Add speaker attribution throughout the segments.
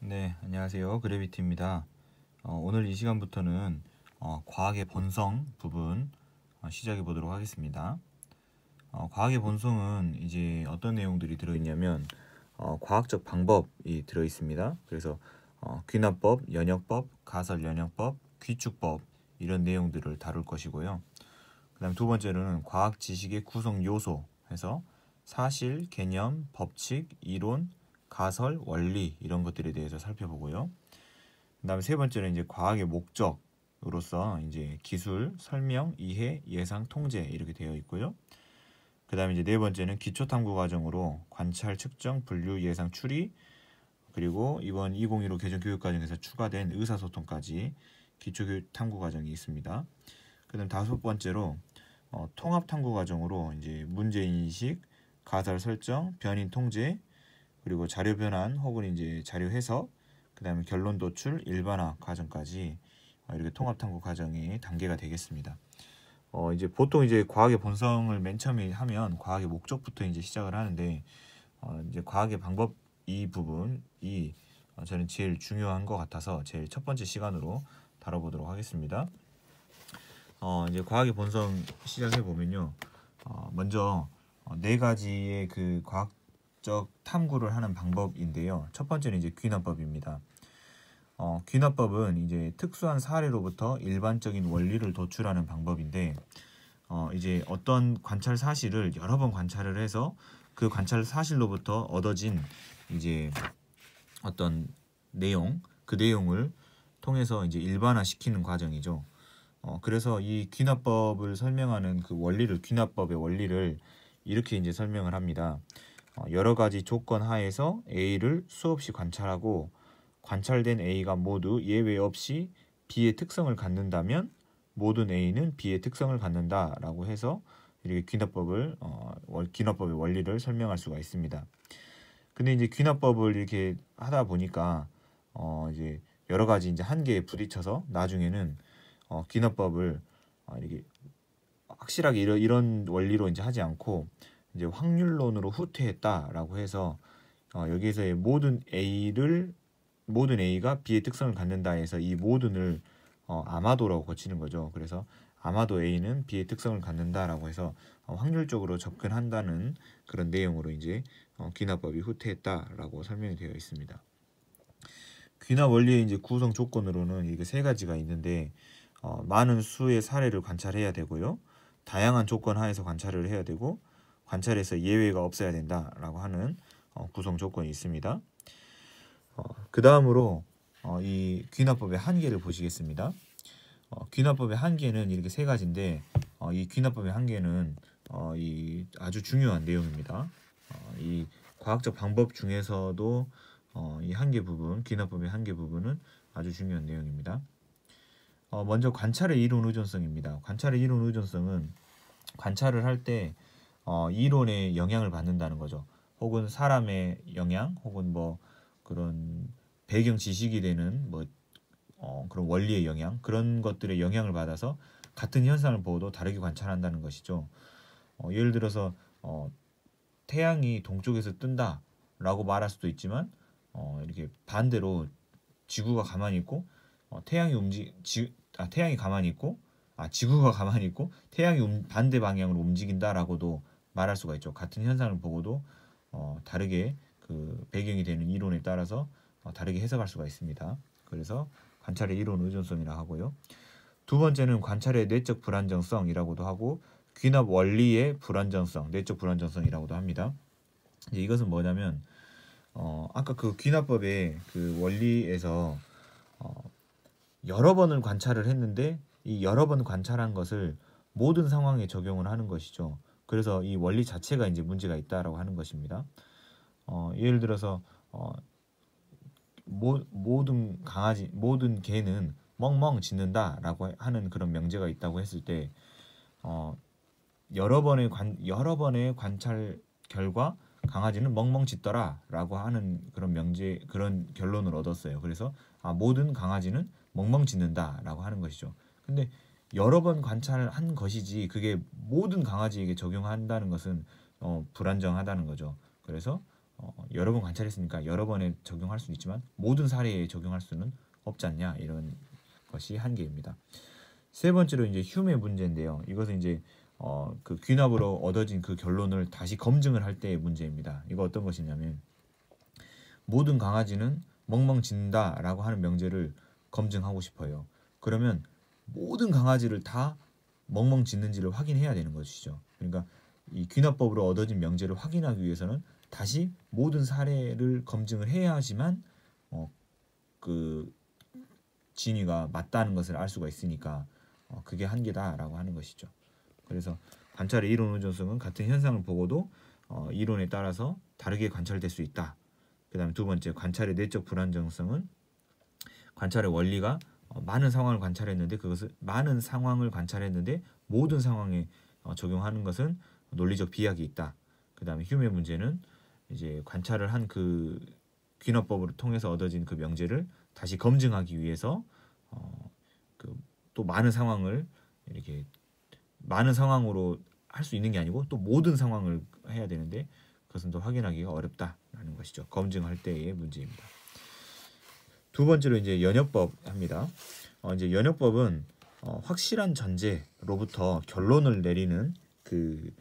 Speaker 1: 네, 안녕하세요. 그래비티입니다. 오늘 이 시간부터는 과학의 본성 부분 시작해 보도록 하겠습니다. 과학의 본성은 이제 어떤 내용들이 들어있냐면 과학적 방법이 들어 있습니다. 그래서 귀납법, 연역법, 가설연역법, 귀축법 이런 내용들을 다룰 것이고요. 그 다음 두 번째로는 과학 지식의 구성 요소 해서 사실, 개념, 법칙, 이론, 가설, 원리 이런 것들에 대해서 살펴보고요. 그다음에 세 번째는 이제 과학의 목적으로서 이제 기술, 설명, 이해, 예상, 통제 이렇게 되어 있고요. 그다음에 이제 네 번째는 기초 탐구 과정으로 관찰, 측정, 분류, 예상, 추리 그리고 이번 2015 개정 교육 과정에서 추가된 의사소통까지 기초 탐구 과정이 있습니다. 그다음 다섯 번째로 통합 탐구 과정으로 이제 문제 인식, 가설 설정, 변인 통제 그리고 자료 변환 혹은 이제 자료 해석, 그다음에 결론 도출, 일반화 과정까지 이렇게 통합 탐구 과정이 단계가 되겠습니다. 이제 보통 이제 과학의 본성을 맨 처음에 하면 과학의 목적부터 이제 시작을 하는데 이제 과학의 방법 이 부분이 저는 제일 중요한 것 같아서 제일 첫 번째 시간으로 다뤄보도록 하겠습니다. 이제 과학의 본성 시작해 보면요. 먼저 네 가지의 그 과학적 탐구를 하는 방법인데요. 첫 번째는 이제 귀납법입니다. 귀납법은 이제 특수한 사례로부터 일반적인 원리를 도출하는 방법인데, 이제 어떤 관찰 사실을 여러 번 관찰을 해서 그 관찰 사실로부터 얻어진 이제 어떤 내용, 그 내용을 통해서 이제 일반화시키는 과정이죠. 그래서 이 귀납법을 설명하는 그 원리를, 귀납법의 원리를 이렇게 이제 설명을 합니다. 여러 가지 조건 하에서 A를 수없이 관찰하고 관찰된 A가 모두 예외 없이 B의 특성을 갖는다면 모든 A는 B의 특성을 갖는다라고 해서 이렇게 귀납법의 원리를 설명할 수가 있습니다. 근데 이제 귀납법을 이렇게 하다 보니까 이제 여러 가지 이제 한계에 부딪혀서 나중에는 귀납법을 이렇게 확실하게 이런 원리로 이제 하지 않고 이제 확률론으로 후퇴했다라고 해서 여기에서의 모든 A가 B의 특성을 갖는다 해서 이 모든을 아마도라고 고치는 거죠. 그래서 아마도 A는 B의 특성을 갖는다라고 해서 확률적으로 접근한다는 그런 내용으로 이제 귀납법이 후퇴했다라고 설명이 되어 있습니다. 귀납 원리의 이제 구성 조건으로는 이게 세 가지가 있는데 많은 수의 사례를 관찰해야 되고요. 다양한 조건 하에서 관찰을 해야 되고 관찰에서 예외가 없어야 된다라고 하는 구성 조건이 있습니다. 그 다음으로 이 귀납법의 한계를 보시겠습니다. 귀납법의 한계는 이렇게 세 가지인데 이 귀납법의 한계는 이 아주 중요한 내용입니다. 이 과학적 방법 중에서도 이 한계 부분, 귀납법의 한계 부분은 아주 중요한 내용입니다. 먼저 관찰의 이론 의존성입니다. 관찰의 이론 의존성은 관찰을 할 때 이론의 영향을 받는다는 거죠. 혹은 사람의 영향, 혹은 뭐 그런 배경 지식이 되는 뭐 그런 원리의 영향, 그런 것들의 영향을 받아서 같은 현상을 보고도 다르게 관찰한다는 것이죠. 예를 들어서 태양이 동쪽에서 뜬다라고 말할 수도 있지만 이렇게 반대로 지구가 가만히 있고 태양이 가만히 있고 지구가 가만히 있고 태양이 반대 방향으로 움직인다라고도 말할 수가 있죠. 같은 현상을 보고도 다르게 그 배경이 되는 이론에 따라서 다르게 해석할 수가 있습니다. 그래서 관찰의 이론 의존성이라 하고요. 두 번째는 관찰의 내적 불안정성이라고도 하고 귀납 원리의 불안정성, 내적 불안정성이라고도 합니다. 이제 이것은 뭐냐면 아까 그 귀납법의 그 원리에서 여러 번을 관찰을 했는데 이 여러 번 관찰한 것을 모든 상황에 적용을 하는 것이죠. 그래서 이 원리 자체가 이제 문제가 있다라고 하는 것입니다. 예를 들어서 모든 개는 멍멍 짖는다라고 하는 그런 명제가 있다고 했을 때 여러 번의 관찰 결과 강아지는 멍멍 짖더라라고 하는 그런 결론을 얻었어요. 그래서 모든 강아지는 멍멍 짖는다라고 하는 것이죠. 근데 여러 번 관찰한 것이지 그게 모든 강아지에게 적용한다는 것은 불안정하다는 거죠. 그래서 여러 번 관찰했으니까 여러 번에 적용할 수는 있지만 모든 사례에 적용할 수는 없지 않냐, 이런 것이 한계입니다. 세 번째로 이제 흉의 문제인데요. 이것은 이제 그 귀납으로 얻어진 그 결론을 다시 검증을 할 때의 문제입니다. 이거 어떤 것이냐면, 모든 강아지는 멍멍 짖는다라고 하는 명제를 검증하고 싶어요. 그러면 모든 강아지를 다 멍멍 짖는지를 확인해야 되는 것이죠. 그러니까 이 귀납법으로 얻어진 명제를 확인하기 위해서는 다시 모든 사례를 검증을 해야지만 그 진위가 맞다는 것을 알 수가 있으니까 그게 한계다라고 하는 것이죠. 그래서 관찰의 이론 의존성은 같은 현상을 보고도 이론에 따라서 다르게 관찰될 수 있다. 그 다음에 두 번째, 관찰의 내적 불안정성은 관찰의 원리가 많은 상황을 관찰했는데 모든 상황에 적용하는 것은 논리적 비약이 있다. 그 다음에 휴메 문제는 이제 관찰을 한 그 귀납법을 통해서 얻어진 그 명제를 다시 검증하기 위해서 또 많은 상황을 이렇게 많은 상황으로 할 수 있는 게 아니고 또 모든 상황을 해야 되는데 그것은 또 확인하기가 어렵다라는 것이죠. 검증할 때의 문제입니다. 두 번째로 이제 연역법 합니다. 이제 연역법은 확실한 전제로부터 결론을 내리는 그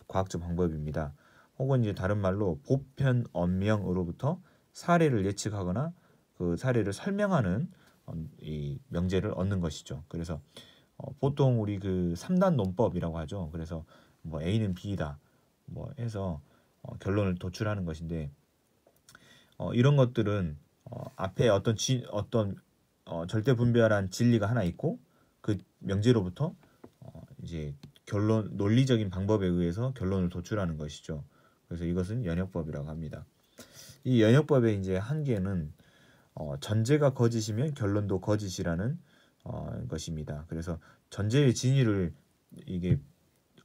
Speaker 1: 과학적 방법입니다. 혹은 이제 다른 말로 보편 언명으로부터 사례를 예측하거나 그 사례를 설명하는 이 명제를 얻는 것이죠. 그래서 보통 우리 그 3단 논법이라고 하죠. 그래서 뭐 A는 B이다 뭐 해서 결론을 도출하는 것인데, 이런 것들은 앞에 어떤 절대분별한 진리가 하나 있고 그 명제로부터 이제 논리적인 방법에 의해서 결론을 도출하는 것이죠. 그래서 이것은 연역법이라고 합니다. 이 연역법의 이제 한계는 전제가 거짓이면 결론도 거짓이라는 것입니다. 그래서 전제의 진위를 이게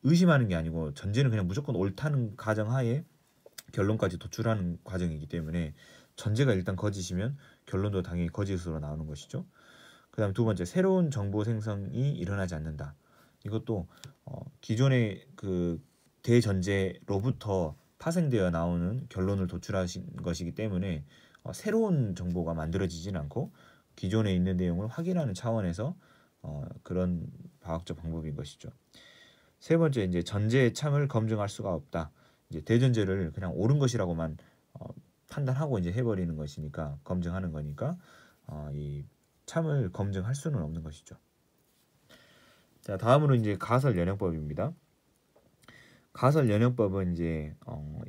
Speaker 1: 의심하는 게 아니고 전제는 그냥 무조건 옳다는 가정하에 결론까지 도출하는 과정이기 때문에 전제가 일단 거짓이면 결론도 당연히 거짓으로 나오는 것이죠. 그 다음 두 번째, 새로운 정보 생성이 일어나지 않는다. 이것도 기존의 그 대전제로부터 파생되어 나오는 결론을 도출하신 것이기 때문에 새로운 정보가 만들어지진 않고 기존에 있는 내용을 확인하는 차원에서 그런 과학적 방법인 것이죠. 세 번째, 이제 전제의 참을 검증할 수가 없다. 이제 대전제를 그냥 옳은 것이라고만 판단하고 이제 해버리는 것이니까, 검증하는 거니까 이 참을 검증할 수는 없는 것이죠. 자, 다음으로 이제 가설 연역법입니다. 가설 연역법은 이제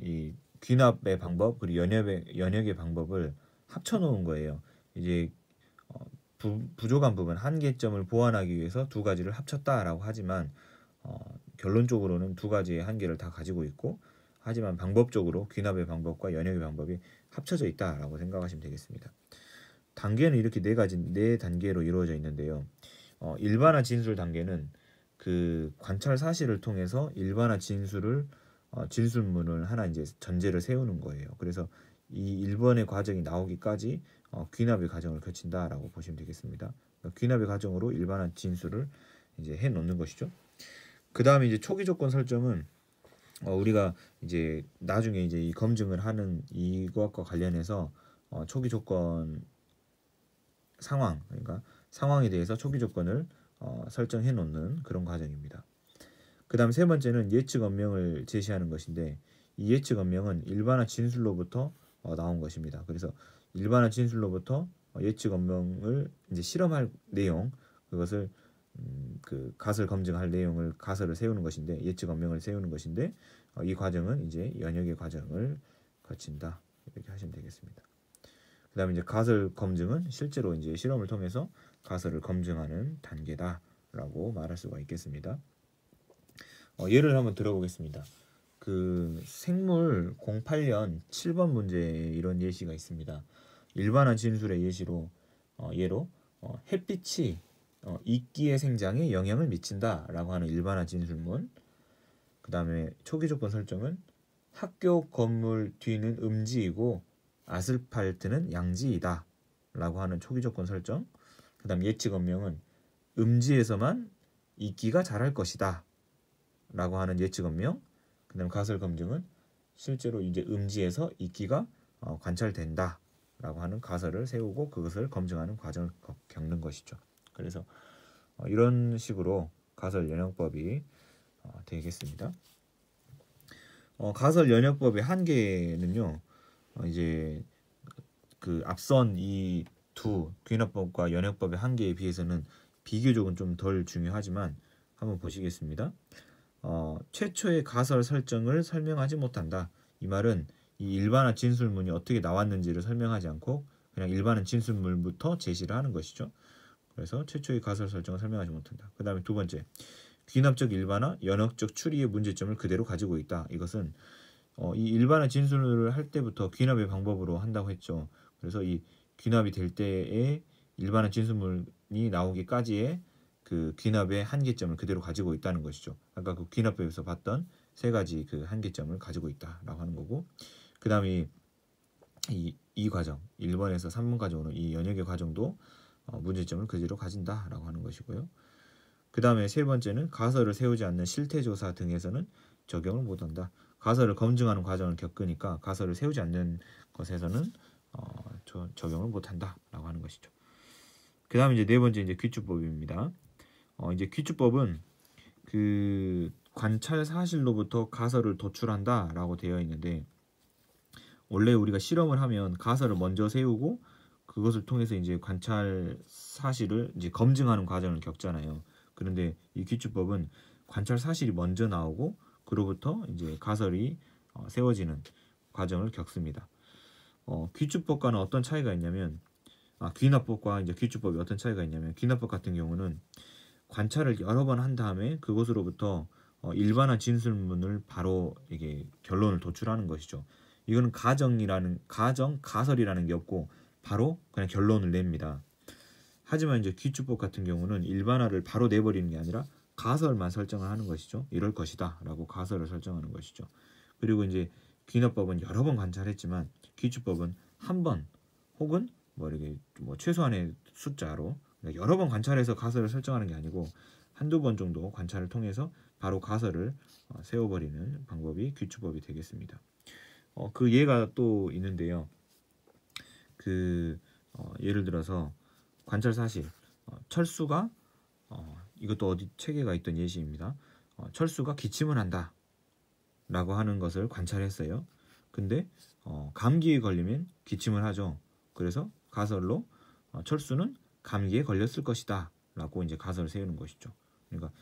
Speaker 1: 이 귀납의 방법 그리고 연역의 방법을 합쳐놓은 거예요. 이제 부족한 부분, 한계점을 보완하기 위해서 두 가지를 합쳤다라고 하지만 결론적으로는 두 가지의 한계를 다 가지고 있고, 하지만 방법적으로 귀납의 방법과 연역의 방법이 합쳐져 있다라고 생각하시면 되겠습니다. 단계는 이렇게 네 단계로 이루어져 있는데요. 일반화 진술 단계는 그 관찰 사실을 통해서 일반화 진술문을 하나 이제 전제를 세우는 거예요. 그래서 이 1번의 과정이 나오기까지 귀납의 과정을 거친다라고 보시면 되겠습니다. 그러니까 귀납의 과정으로 일반화 진술을 이제 해 놓는 것이죠. 그 다음에 이제 초기 조건 설정은 우리가 이제 나중에 이제 이 검증을 하는 이것과 관련해서 초기 조건 그러니까 상황에 대해서 초기 조건을 설정해 놓는 그런 과정입니다. 그 다음 세 번째는 예측 언명을 제시하는 것인데, 이 예측 언명은 일반화 진술로부터 나온 것입니다. 그래서 일반화 진술로부터 예측 언명을 이제 실험할 내용, 그것을 그 가설 검증할 내용을 가설을 세우는 것인데, 예측 언명을 세우는 것인데, 이 과정은 이제 연역의 과정을 거친다, 이렇게 하시면 되겠습니다. 그 다음에 이제 가설 검증은 실제로 이제 실험을 통해서 가설을 검증하는 단계다라고 말할 수가 있겠습니다. 예를 한번 들어보겠습니다. 그 생물 08년 7번 문제에 이런 예시가 있습니다. 일반화 진술의 예로 햇빛이 이끼의 생장에 영향을 미친다라고 하는 일반화 진술문. 그 다음에 초기 조건 설정은 학교 건물 뒤는 음지이고 아스팔트는 양지이다 라고 하는 초기 조건 설정. 그 다음 예측 언명은 음지에서만 이끼가 자랄 것이다 라고 하는 예측 언명. 그 다음 가설 검증은 실제로 이제 음지에서 이끼가 관찰된다라고 하는 가설을 세우고 그것을 검증하는 과정을 겪는 것이죠. 그래서 이런 식으로 가설 연역법이 되겠습니다. 가설 연역법의 한계는요, 이제 그 앞선 이 두 귀납법과 연역법의 한계에 비해서는 비교적은 좀 덜 중요하지만 한번 보시겠습니다. 최초의 가설 설정을 설명하지 못한다. 이 말은 이 일반화 진술문이 어떻게 나왔는지를 설명하지 않고 그냥 일반화 진술문부터 제시를 하는 것이죠. 그래서 최초의 가설 설정을 설명하지 못한다. 그 다음에 두 번째, 귀납적 일반화, 연역적 추리의 문제점을 그대로 가지고 있다. 이것은 이 일반화 진술을 할 때부터 귀납의 방법으로 한다고 했죠. 그래서 이 귀납이 될 때에 일반화 진술문이 나오기까지의 그 귀납의 한계점을 그대로 가지고 있다는 것이죠. 아까 그 귀납법에서 봤던 세 가지 그 한계점을 가지고 있다라고 하는 거고, 그 다음에 이 과정 1번에서 3번까지 오는 이 연역의 과정도 문제점을 그대로 가진다라고 하는 것이고요. 그 다음에 세 번째는 가설을 세우지 않는 실태조사 등에서는 적용을 못한다. 가설을 검증하는 과정을 겪으니까 가설을 세우지 않는 것에서는 적용을 못한다라고 하는 것이죠. 그 다음에 이제 네 번째 이제 귀추법입니다. 이제 귀추법은 그 관찰 사실로부터 가설을 도출한다라고 되어 있는데, 원래 우리가 실험을 하면 가설을 먼저 세우고 그것을 통해서 이제 관찰 사실을 이제 검증하는 과정을 겪잖아요. 그런데 이 귀추법은 관찰 사실이 먼저 나오고 그로부터 이제 가설이 세워지는 과정을 겪습니다. 귀추법과는 어떤 차이가 있냐면, 귀납법과 이제 귀추법이 어떤 차이가 있냐면, 귀납법 같은 경우는 관찰을 여러 번 한 다음에 그것으로부터 일반화 진술문을 바로 이게 결론을 도출하는 것이죠. 이거는 가설이라는 게 없고 바로 그냥 결론을 냅니다. 하지만 이제 귀추법 같은 경우는 일반화를 바로 내버리는 게 아니라 가설만 설정을 하는 것이죠. 이럴 것이다 라고 가설을 설정하는 것이죠. 그리고 이제 귀납법은 여러 번 관찰했지만 귀추법은 한 번 혹은 뭐 이렇게 뭐 최소한의 숫자로 여러 번 관찰해서 가설을 설정하는 게 아니고 한두 번 정도 관찰을 통해서 바로 가설을 세워버리는 방법이 귀추법이 되겠습니다. 그 예가 또 있는데요. 예를 들어서 관찰 사실, 철수가 이것도 어디 책에가 있던 예시입니다. 철수가 기침을 한다 라고 하는 것을 관찰했어요. 근데 감기에 걸리면 기침을 하죠. 그래서 가설로 철수는 감기에 걸렸을 것이다 라고 이제 가설을 세우는 것이죠. 그러니까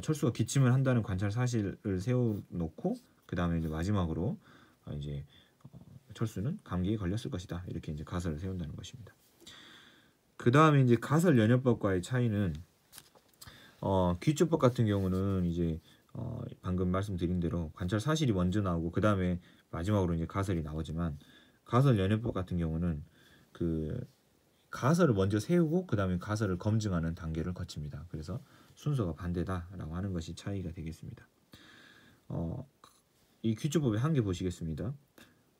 Speaker 1: 철수가 기침을 한다는 관찰 사실을 세워놓고 그 다음에 이제 마지막으로 이제 철수는 감기에 걸렸을 것이다 이렇게 이제 가설을 세운다는 것입니다. 그 다음에 이제 가설 연역법과의 차이는 귀추법 같은 경우는 이제 방금 말씀드린 대로 관찰 사실이 먼저 나오고 그 다음에 마지막으로 이제 가설이 나오지만, 가설 연역법 같은 경우는 그 가설을 먼저 세우고 그 다음에 가설을 검증하는 단계를 거칩니다. 그래서 순서가 반대다라고 하는 것이 차이가 되겠습니다. 이 귀추법의 한계 보시겠습니다.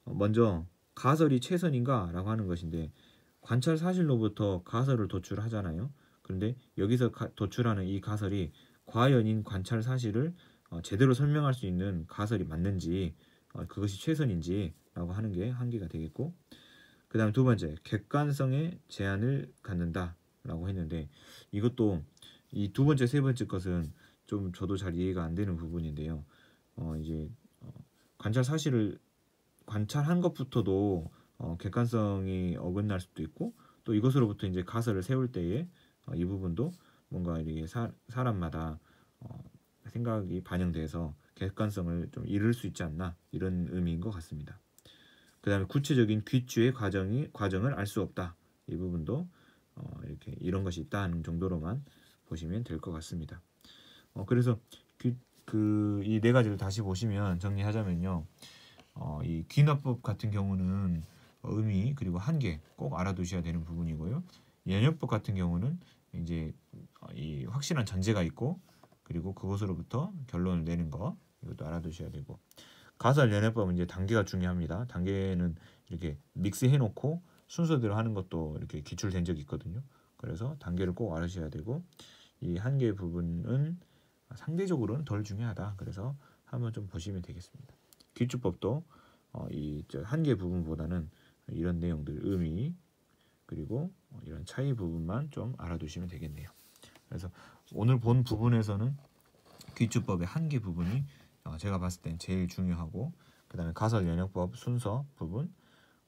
Speaker 1: 먼저 가설이 최선인가 라고 하는 것인데, 관찰 사실로부터 가설을 도출하잖아요. 그런데 여기서 도출하는 이 가설이 과연인 관찰 사실을 제대로 설명할 수 있는 가설이 맞는지, 그것이 최선인지 라고 하는 게 한계가 되겠고, 그 다음 두 번째, 객관성에 제한을 갖는다 라고 했는데, 이것도 이 두 번째 세 번째 것은 좀 저도 잘 이해가 안 되는 부분인데요. 이제 관찰 사실을 관찰한 것부터도 객관성이 어긋날 수도 있고, 또 이것으로부터 이제 가설을 세울 때에 이 부분도 뭔가 이렇게 사람마다 생각이 반영돼서 객관성을 좀 잃을 수 있지 않나, 이런 의미인 것 같습니다. 그 다음에 구체적인 귀추의 과정을 알 수 없다. 이 부분도 이렇게 이런 것이 있다는 정도로만 보시면 될 것 같습니다. 그래서 이 네 가지를 다시 보시면 정리하자면요. 이 귀납법 같은 경우는 의미 그리고 한계 꼭 알아두셔야 되는 부분이고요. 연역법 같은 경우는 이제 이 확실한 전제가 있고 그리고 그것으로부터 결론을 내는 거, 이것도 알아두셔야 되고, 가설 연역법은 이제 단계가 중요합니다. 단계는 이렇게 믹스해 놓고 순서대로 하는 것도 이렇게 기출된 적이 있거든요. 그래서 단계를 꼭 알으셔야 되고, 이 한계 부분은 상대적으로는 덜 중요하다. 그래서 한번 좀 보시면 되겠습니다. 귀추법도 이 한계 부분보다는 이런 내용들 의미 그리고 이런 차이 부분만 좀 알아두시면 되겠네요. 그래서 오늘 본 부분에서는 귀주법의 한계 부분이 제가 봤을 땐 제일 중요하고 그 다음에 가설 연역법 순서 부분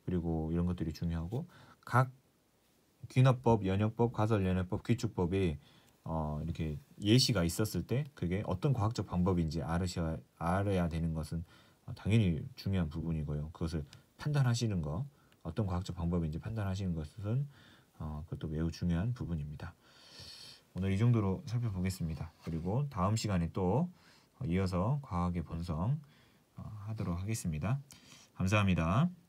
Speaker 1: 그리고 이런 것들이 중요하고 각 귀납법, 연역법, 가설 연역법, 귀축법이 이렇게 예시가 있었을 때 그게 어떤 과학적 방법인지 알아야 되는 것은 당연히 중요한 부분이고요. 그것을 판단하시는 거 어떤 과학적 방법인지 판단하시는 것은 그것도 매우 중요한 부분입니다. 오늘 이 정도로 살펴보겠습니다. 그리고 다음 시간에 또 이어서 과학의 본성 하도록 하겠습니다. 감사합니다.